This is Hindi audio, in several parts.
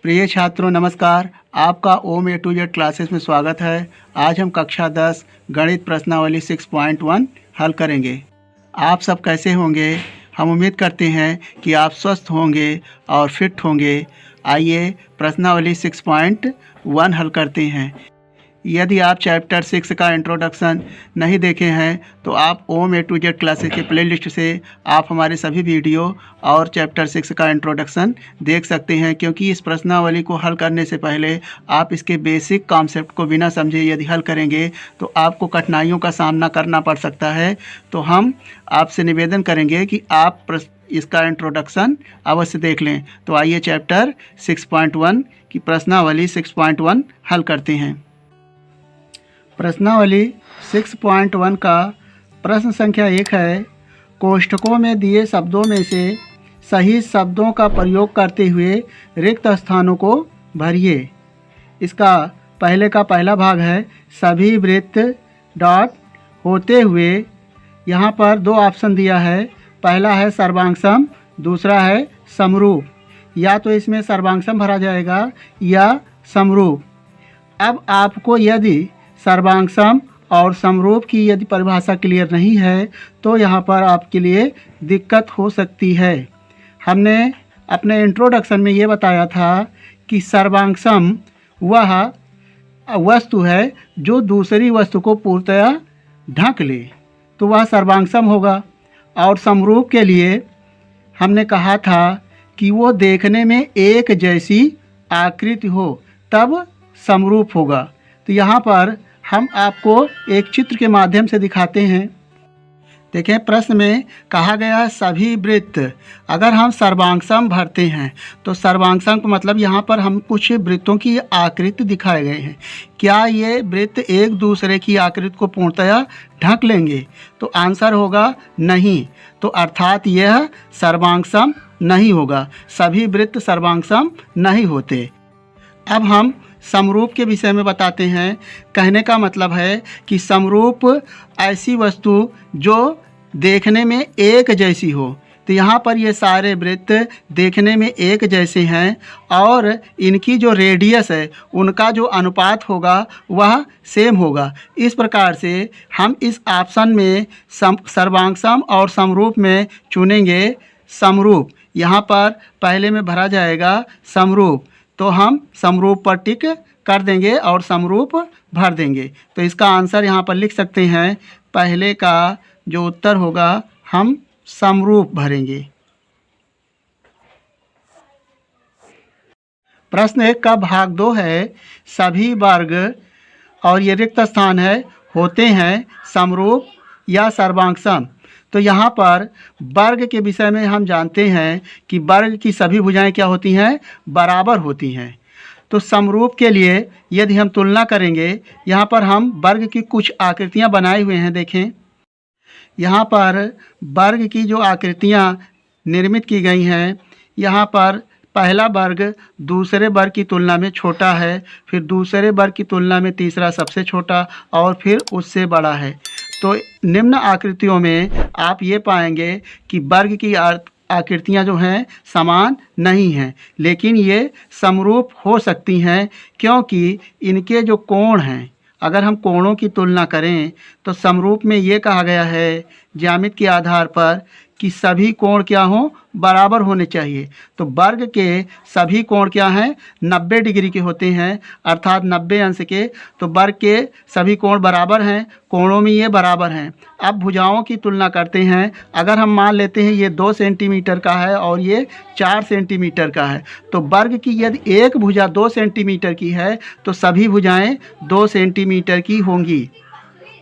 प्रिय छात्रों नमस्कार। आपका ओम ए टू जेड क्लासेस में स्वागत है। आज हम कक्षा 10 गणित प्रश्नावली 6.1 हल करेंगे। आप सब कैसे होंगे? हम उम्मीद करते हैं कि आप स्वस्थ होंगे और फिट होंगे। आइए प्रश्नावली 6.1 हल करते हैं। यदि आप चैप्टर 6 का इंट्रोडक्शन नहीं देखे हैं तो आप ओम ए टू जेड क्लासेस के प्लेलिस्ट से आप हमारे सभी वीडियो और चैप्टर 6 का इंट्रोडक्शन देख सकते हैं, क्योंकि इस प्रश्नावली को हल करने से पहले आप इसके बेसिक कॉन्सेप्ट को बिना समझे यदि हल करेंगे तो आपको कठिनाइयों का सामना करना पड़ सकता है। तो हम आपसे निवेदन करेंगे कि आप इसका इंट्रोडक्शन अवश्य देख लें। तो आइए चैप्टर 6.1 की प्रश्नावली 6.1 हल करते हैं। प्रश्नावली 6.1 का प्रश्न संख्या 1 है, कोष्ठकों में दिए शब्दों में से सही शब्दों का प्रयोग करते हुए रिक्त स्थानों को भरिए। इसका पहले का पहला भाग है सभी वृत्त डॉट होते हुए। यहाँ पर दो ऑप्शन दिया है, पहला है सर्वांगसम, दूसरा है समरूप। या तो इसमें सर्वांगसम भरा जाएगा या समरूप। अब आपको यदि सर्वांगसम और समरूप की यदि परिभाषा क्लियर नहीं है तो यहाँ पर आपके लिए दिक्कत हो सकती है। हमने अपने इंट्रोडक्शन में ये बताया था कि सर्वांगसम वह वस्तु है जो दूसरी वस्तु को पूर्णतया ढक ले, तो वह सर्वांगसम होगा। और समरूप के लिए हमने कहा था कि वो देखने में एक जैसी आकृति हो, तब समरूप होगा। तो यहाँ पर हम आपको एक चित्र के माध्यम से दिखाते हैं। देखें, प्रश्न में कहा गया है सभी वृत्त। अगर हम सर्वांगसम भरते हैं तो सर्वांगसम का मतलब यहाँ पर हम कुछ वृत्तों की आकृति दिखाए गए हैं। क्या ये वृत्त एक दूसरे की आकृति को पूर्णतया ढक लेंगे? तो आंसर होगा नहीं। तो अर्थात यह सर्वांगसम नहीं होगा। सभी वृत्त सर्वांगसम नहीं होते। अब हम समरूप के विषय में बताते हैं। कहने का मतलब है कि समरूप ऐसी वस्तु जो देखने में एक जैसी हो। तो यहाँ पर ये सारे वृत्त देखने में एक जैसे हैं और इनकी जो रेडियस है उनका जो अनुपात होगा वह सेम होगा। इस प्रकार से हम इस ऑप्शन में सर्वांगसम और समरूप में चुनेंगे समरूप। यहाँ पर पहले में भरा जाएगा समरूप, तो हम समरूप पर टिक कर देंगे और समरूप भर देंगे। तो इसका आंसर यहाँ पर लिख सकते हैं, पहले का जो उत्तर होगा हम समरूप भरेंगे। प्रश्न 1 का भाग 2 है, सभी वर्ग और ये रिक्त स्थान है होते हैं समरूप या सर्वांगसम। तो यहाँ पर वर्ग के विषय में हम जानते हैं कि वर्ग की सभी भुजाएं क्या होती हैं? बराबर होती हैं। तो समरूप के लिए यदि हम तुलना करेंगे, यहाँ पर हम वर्ग की कुछ आकृतियाँ बनाए हुए हैं। देखें, यहाँ पर वर्ग की जो आकृतियाँ निर्मित की गई हैं, यहाँ पर पहला वर्ग दूसरे वर्ग की तुलना में छोटा है, फिर दूसरे वर्ग की तुलना में तीसरा सबसे छोटा और फिर उससे बड़ा है। तो निम्न आकृतियों में आप ये पाएंगे कि वर्ग की आकृतियाँ जो हैं समान नहीं हैं, लेकिन ये समरूप हो सकती हैं, क्योंकि इनके जो कोण हैं, अगर हम कोणों की तुलना करें तो समरूप में ये कहा गया है ज्यामिति के आधार पर कि सभी कोण क्या हों? बराबर होने चाहिए। तो वर्ग के सभी कोण क्या हैं? 90 डिग्री के होते हैं, अर्थात 90 अंश के। तो वर्ग के सभी कोण बराबर हैं, कोणों में ये बराबर हैं। अब भुजाओं की तुलना करते हैं। अगर हम मान लेते हैं ये 2 सेंटीमीटर का है और ये 4 सेंटीमीटर का है, तो वर्ग की यदि एक भुजा 2 सेंटीमीटर की है तो सभी भुजाएँ 2 सेंटीमीटर की होंगी,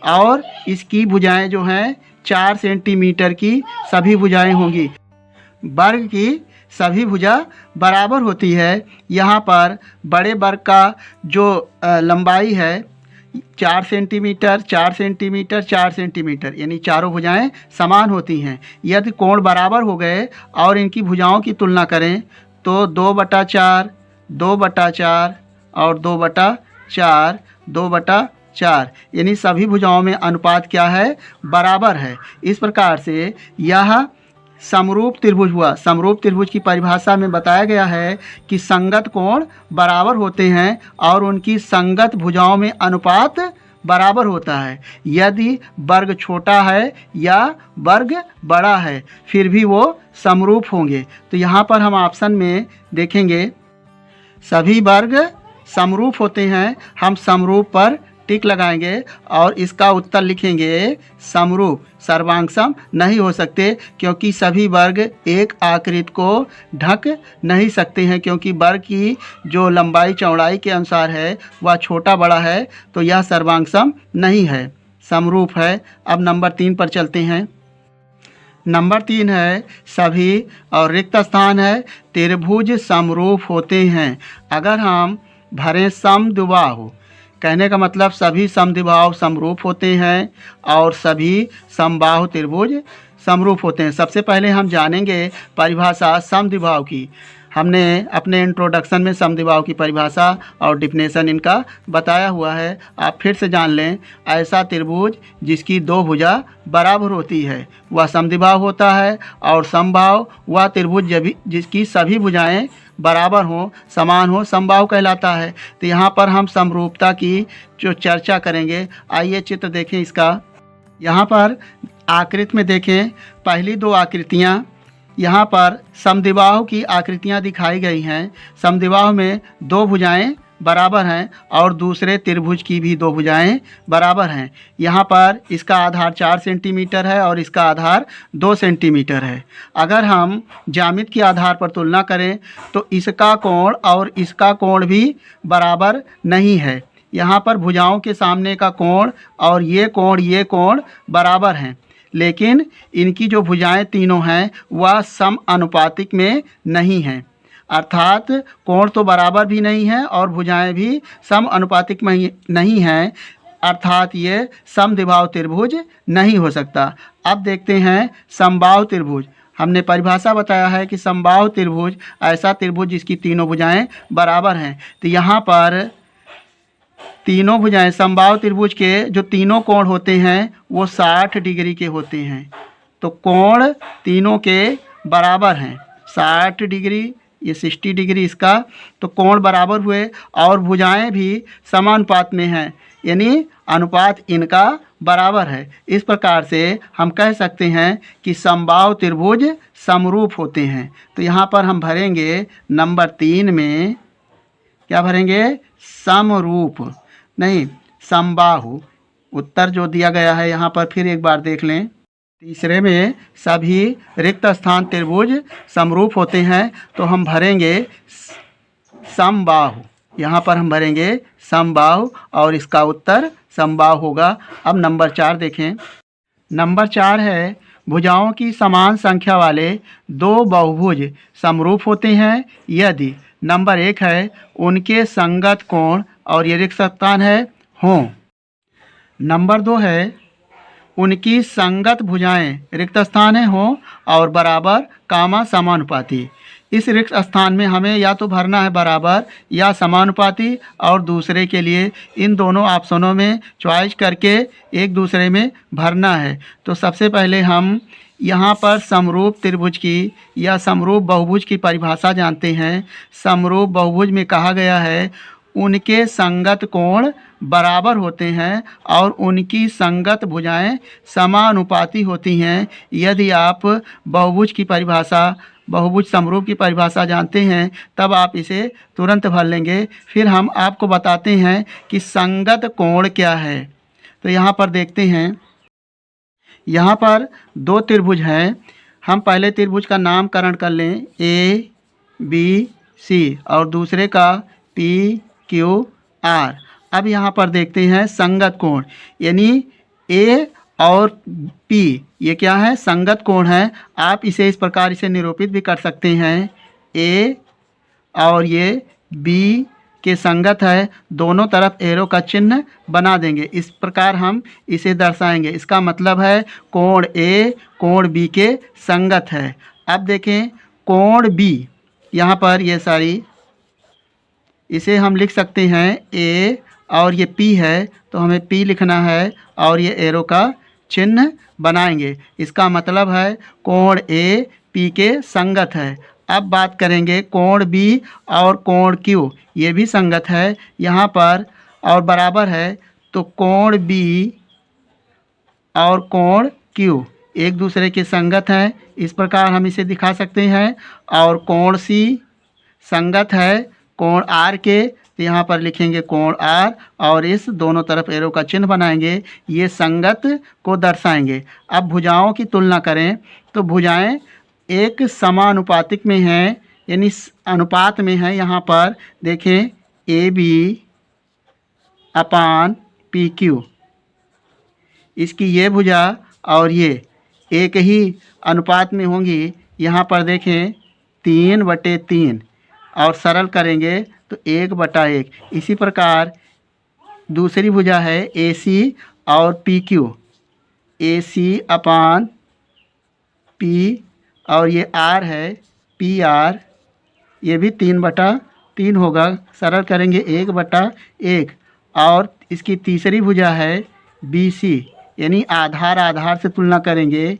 और इसकी भुजाएँ जो हैं 4 सेंटीमीटर की सभी भुजाएं होंगी। वर्ग की सभी भुजा बराबर होती है। यहाँ पर बड़े वर्ग का जो लंबाई है 4 सेंटीमीटर, 4 सेंटीमीटर, 4 सेंटीमीटर, यानी चारों भुजाएं समान होती हैं। यदि कोण बराबर हो गए और इनकी भुजाओं की तुलना करें तो 2/4, 2/4 और 2/4, 2/4, यानी सभी भुजाओं में अनुपात क्या है? बराबर है। इस प्रकार से यह समरूप त्रिभुज हुआ। समरूप त्रिभुज की परिभाषा में बताया गया है कि संगत कोण बराबर होते हैं और उनकी संगत भुजाओं में अनुपात बराबर होता है। यदि वर्ग छोटा है या वर्ग बड़ा है फिर भी वो समरूप होंगे। तो यहाँ पर हम ऑप्शन में देखेंगे सभी वर्ग समरूप होते हैं, हम समरूप पर टिक लगाएंगे और इसका उत्तर लिखेंगे समरूप। सर्वांग नहीं हो सकते क्योंकि सभी वर्ग एक आकृति को ढक नहीं सकते हैं, क्योंकि वर्ग की जो लंबाई चौड़ाई के अनुसार है वह छोटा बड़ा है, तो यह सर्वांग नहीं है, समरूप है। अब नंबर 3 पर चलते हैं। नंबर 3 है सभी और रिक्त स्थान है त्रिभुज समरूप होते हैं अगर हम भरें समद्विबाहु। कहने का मतलब सभी समद्विबाहु समरूप होते हैं और सभी समबाहु त्रिभुज समरूप होते हैं। सबसे पहले हम जानेंगे परिभाषा समद्विबाहु की। हमने अपने इंट्रोडक्शन में समद्विबाहु की परिभाषा और डिफिनेशन इनका बताया हुआ है, आप फिर से जान लें। ऐसा त्रिभुज जिसकी दो भुजा बराबर होती है वह समद्विबाहु होता है, और समबाहु वह त्रिभुज जिसकी सभी भुजाएं बराबर हो, समान हो, समबाहु कहलाता है। तो यहाँ पर हम समरूपता की जो चर्चा करेंगे, आइए चित्र देखें इसका। यहाँ पर आकृति में देखें, पहली दो आकृतियाँ यहाँ पर समद्विबाहु की आकृतियाँ दिखाई गई हैं। समद्विबाहु में दो भुजाएं बराबर हैं और दूसरे त्रिभुज की भी दो भुजाएं बराबर हैं। यहाँ पर इसका आधार 4 सेंटीमीटर है और इसका आधार 2 सेंटीमीटर है। अगर हम ज्यामिति के आधार पर तुलना करें तो इसका कोण और इसका कोण भी बराबर नहीं है। यहाँ पर भुजाओं के सामने का कोण और ये कोण बराबर हैं, लेकिन इनकी जो भुजाएं तीनों हैं वह सम अनुपातिक में नहीं हैं, अर्थात कोण तो बराबर भी नहीं है और भुजाएं भी सम अनुपातिक में नहीं हैं, अर्थात ये समद्विबाहु त्रिभुज नहीं हो सकता। अब देखते हैं समबाहु त्रिभुज। हमने परिभाषा बताया है कि समबाहु त्रिभुज ऐसा त्रिभुज जिसकी तीनों भुजाएं बराबर हैं। तो यहाँ पर तीनों भुजाएं समबाहु त्रिभुज के जो तीनों कोण होते हैं वो 60 डिग्री के होते हैं। तो कोण तीनों के बराबर हैं, 60 डिग्री, ये 60 डिग्री इसका, तो कोण बराबर हुए और भुजाएं भी समानुपात में हैं, यानी अनुपात इनका बराबर है। इस प्रकार से हम कह सकते हैं कि समबाहु त्रिभुज समरूप होते हैं। तो यहाँ पर हम भरेंगे नंबर 3 में, क्या भरेंगे? समरूप नहीं, समबाहु। उत्तर जो दिया गया है यहाँ पर फिर एक बार देख लें। तीसरे में सभी रिक्त स्थान त्रिभुज समरूप होते हैं, तो हम भरेंगे समबाहु। यहाँ पर हम भरेंगे समबाहु और इसका उत्तर समबाहु होगा। अब नंबर 4 देखें। नंबर 4 है भुजाओं की समान संख्या वाले दो बहुभुज समरूप होते हैं यदि नंबर 1 है उनके संगत कोण और ये रिक्त स्थान है हों। नंबर 2 है उनकी संगत भुजाएं रिक्त स्थान है हों और बराबर समानुपाती। इस रिक्त स्थान में हमें या तो भरना है बराबर या समानुपाती, और दूसरे के लिए इन दोनों ऑप्शनों में चॉइस करके एक दूसरे में भरना है। तो सबसे पहले हम यहाँ पर समरूप त्रिभुज की या समरूप बहुभुज की परिभाषा जानते हैं। समरूप बहुभुज में कहा गया है उनके संगत कोण बराबर होते हैं और उनकी संगत भुजाएं समानुपाती होती हैं। यदि आप बहुभुज की परिभाषा, बहुभुज समरूप की परिभाषा जानते हैं तब आप इसे तुरंत भर लेंगे। फिर हम आपको बताते हैं कि संगत कोण क्या है। तो यहाँ पर देखते हैं, यहाँ पर दो त्रिभुज हैं। हम पहले त्रिभुज का नामकरण कर लें, ए बी सी, और दूसरे का पी क्यू आर। अब यहाँ पर देखते हैं संगत कोण, यानी ए और पी ये क्या है? संगत कोण है। आप इसे इस प्रकार इसे निरूपित भी कर सकते हैं, ए और ये बी के संगत है, दोनों तरफ एरो का चिन्ह बना देंगे। इस प्रकार हम इसे दर्शाएंगे। इसका मतलब है कोण ए कोण बी के संगत है। अब देखें कोण बी, यहाँ पर ये सारी, इसे हम लिख सकते हैं ए और ये पी है तो हमें पी लिखना है और ये एरो का चिन्ह बनाएंगे। इसका मतलब है कोण ए पी के संगत है। अब बात करेंगे कोण बी और कोण क्यू, ये भी संगत है यहाँ पर और बराबर है, तो कोण बी और कोण क्यू एक दूसरे के संगत हैं। इस प्रकार हम इसे दिखा सकते हैं। और कोण सी संगत है कोण आर के, तो यहाँ पर लिखेंगे कोण आर और इस दोनों तरफ एरो का चिन्ह बनाएंगे, ये संगत को दर्शाएंगे। अब भुजाओं की तुलना करें तो भुजाएं एक समानुपातिक में हैं, यानी अनुपात में हैं। यहाँ पर देखें A B upon P Q, इसकी ये भुजा और ये एक ही अनुपात में होंगी। यहाँ पर देखें 3/3 और सरल करेंगे तो 1/1। इसी प्रकार दूसरी भुजा है ए सी और पी क्यू, ए सी अपान पी और ये आर है पी आर, ये भी 3/3 होगा। सरल करेंगे 1/1। और इसकी तीसरी भुजा है बी सी, यानी आधार आधार से तुलना करेंगे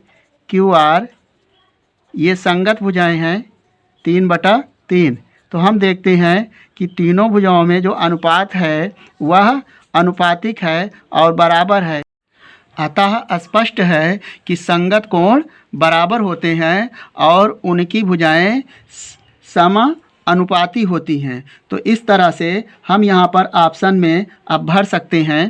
क्यू आर, ये संगत भुजाएं हैं 3/3। तो हम देखते हैं कि तीनों भुजाओं में जो अनुपात है वह अनुपातिक है और बराबर है। अतः स्पष्ट है कि संगत कोण बराबर होते हैं और उनकी भुजाएं समानुपाती होती हैं। तो इस तरह से हम यहाँ पर ऑप्शन में अब भर सकते हैं।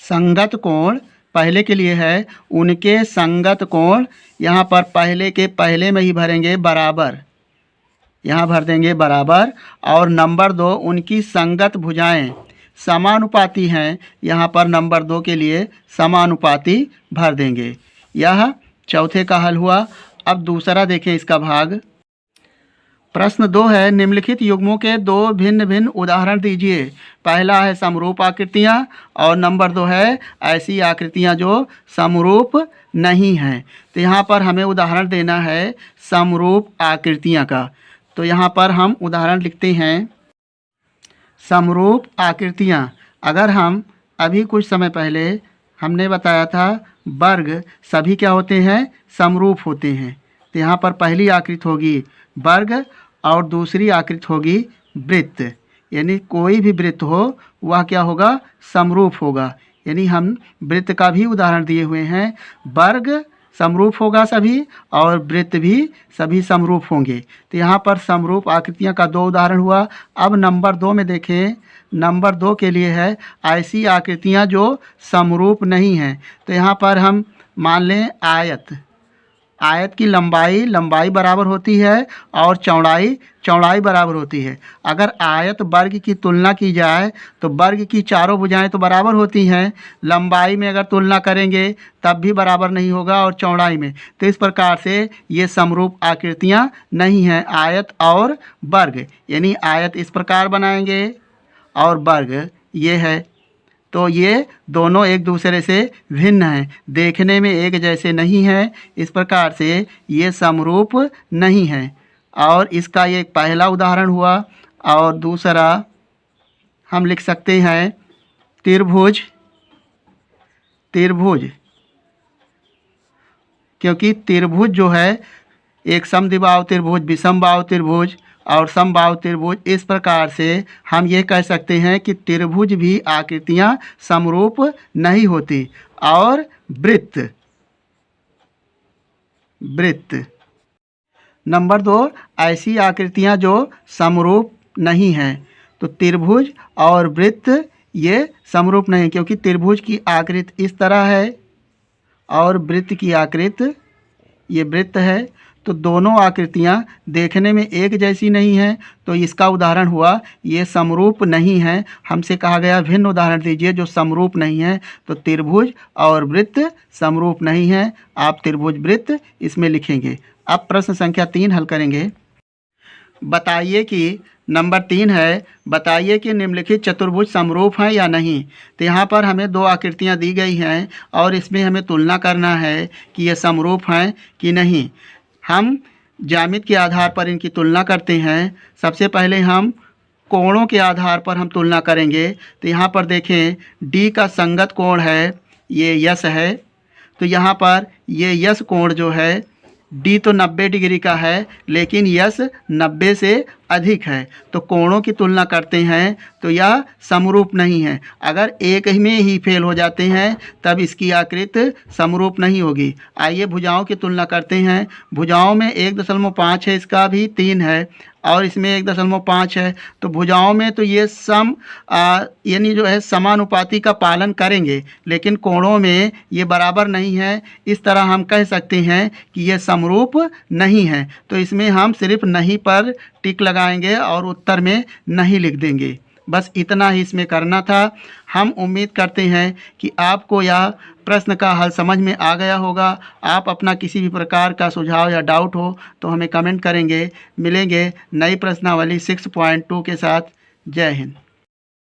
संगत कोण पहले के लिए है उनके संगत कोण, यहाँ पर पहले के पहले में ही भरेंगे बराबर, यहाँ भर देंगे बराबर। और नंबर 2 उनकी संगत भुजाएं समानुपाती हैं, यहाँ पर नंबर 2 के लिए समानुपाती भर देंगे। यह चौथे का हल हुआ। अब दूसरा देखें इसका भाग। प्रश्न 2 है निम्नलिखित युग्मों के 2 भिन्न भिन्न उदाहरण दीजिए। पहला है समरूप आकृतियाँ और नंबर 2 है ऐसी आकृतियाँ जो समरूप नहीं हैं। तो यहाँ पर हमें उदाहरण देना है समरूप आकृतियाँ का। तो यहाँ पर हम उदाहरण लिखते हैं समरूप आकृतियाँ। अगर हम अभी कुछ समय पहले हमने बताया था वर्ग सभी क्या होते हैं, समरूप होते हैं। तो यहाँ पर पहली आकृति होगी वर्ग और दूसरी आकृति होगी वृत्त, यानी कोई भी वृत्त हो वह क्या होगा, समरूप होगा। यानी हम वृत्त का भी उदाहरण दिए हुए हैं। वर्ग समरूप होगा सभी और वृत्त भी सभी समरूप होंगे। तो यहाँ पर समरूप आकृतियाँ का 2 उदाहरण हुआ। अब नंबर 2 में देखें, नंबर 2 के लिए है ऐसी आकृतियाँ जो समरूप नहीं हैं। तो यहाँ पर हम मान लें आयत, आयत की लंबाई बराबर होती है और चौड़ाई बराबर होती है। अगर आयत वर्ग की तुलना की जाए तो वर्ग की चारों भुजाएं तो बराबर होती हैं, लंबाई में अगर तुलना करेंगे तब भी बराबर नहीं होगा और चौड़ाई में। तो इस प्रकार से ये समरूप आकृतियां नहीं हैं आयत और वर्ग। यानी आयत इस प्रकार बनाएंगे और वर्ग ये है, तो ये दोनों एक दूसरे से भिन्न हैं, देखने में एक जैसे नहीं हैं। इस प्रकार से ये समरूप नहीं हैं। और इसका ये पहला उदाहरण हुआ। और दूसरा हम लिख सकते हैं त्रिभुज, क्योंकि त्रिभुज जो है एक समद्विबाहु त्रिभुज, विषमबाहु त्रिभुज और समबाहु त्रिभुज, इस प्रकार से हम ये कह सकते हैं कि त्रिभुज भी आकृतियाँ समरूप नहीं होती। और वृत्त नंबर 2 ऐसी आकृतियाँ जो समरूप नहीं हैं। तो त्रिभुज और वृत्त ये समरूप नहीं, क्योंकि त्रिभुज की आकृति इस तरह है और वृत्त की आकृति ये वृत्त है। तो दोनों आकृतियाँ देखने में एक जैसी नहीं हैं। तो इसका उदाहरण हुआ ये समरूप नहीं है। हमसे कहा गया भिन्न उदाहरण दीजिए जो समरूप नहीं है। तो त्रिभुज और वृत्त समरूप नहीं है। आप त्रिभुज वृत्त इसमें लिखेंगे। अब प्रश्न संख्या 3 हल करेंगे। बताइए कि नंबर 3 है, बताइए कि निम्नलिखित चतुर्भुज समरूप हैं या नहीं। तो यहाँ पर हमें 2 आकृतियाँ दी गई हैं और इसमें हमें तुलना करना है कि ये समरूप हैं कि नहीं। हम ज्यामिति के आधार पर इनकी तुलना करते हैं। सबसे पहले हम कोणों के आधार पर हम तुलना करेंगे। तो यहाँ पर देखें डी का संगत कोण है ये यस है तो यहाँ पर ये यस कोण जो है डी तो 90 डिग्री का है, लेकिन यस 90 से अधिक है, तो कोणों की तुलना करते हैं तो यह समरूप नहीं है। अगर एक ही में ही फेल हो जाते हैं तब इसकी आकृति समरूप नहीं होगी। आइए भुजाओं की तुलना करते हैं। भुजाओं में 1.5 है, इसका भी 3 है और इसमें 1.5 है, तो भुजाओं में तो ये यानी जो है समानुपाती का पालन करेंगे, लेकिन कोणों में ये बराबर नहीं है। इस तरह हम कह सकते हैं कि ये समरूप नहीं है। तो इसमें हम सिर्फ नहीं पर टिक लगाएंगे और उत्तर में नहीं लिख देंगे। बस इतना ही इसमें करना था। हम उम्मीद करते हैं कि आपको यह प्रश्न का हल समझ में आ गया होगा। आप अपना किसी भी प्रकार का सुझाव या डाउट हो तो हमें कमेंट करेंगे। मिलेंगे नई प्रश्नावली 6.2 के साथ। जय हिंद।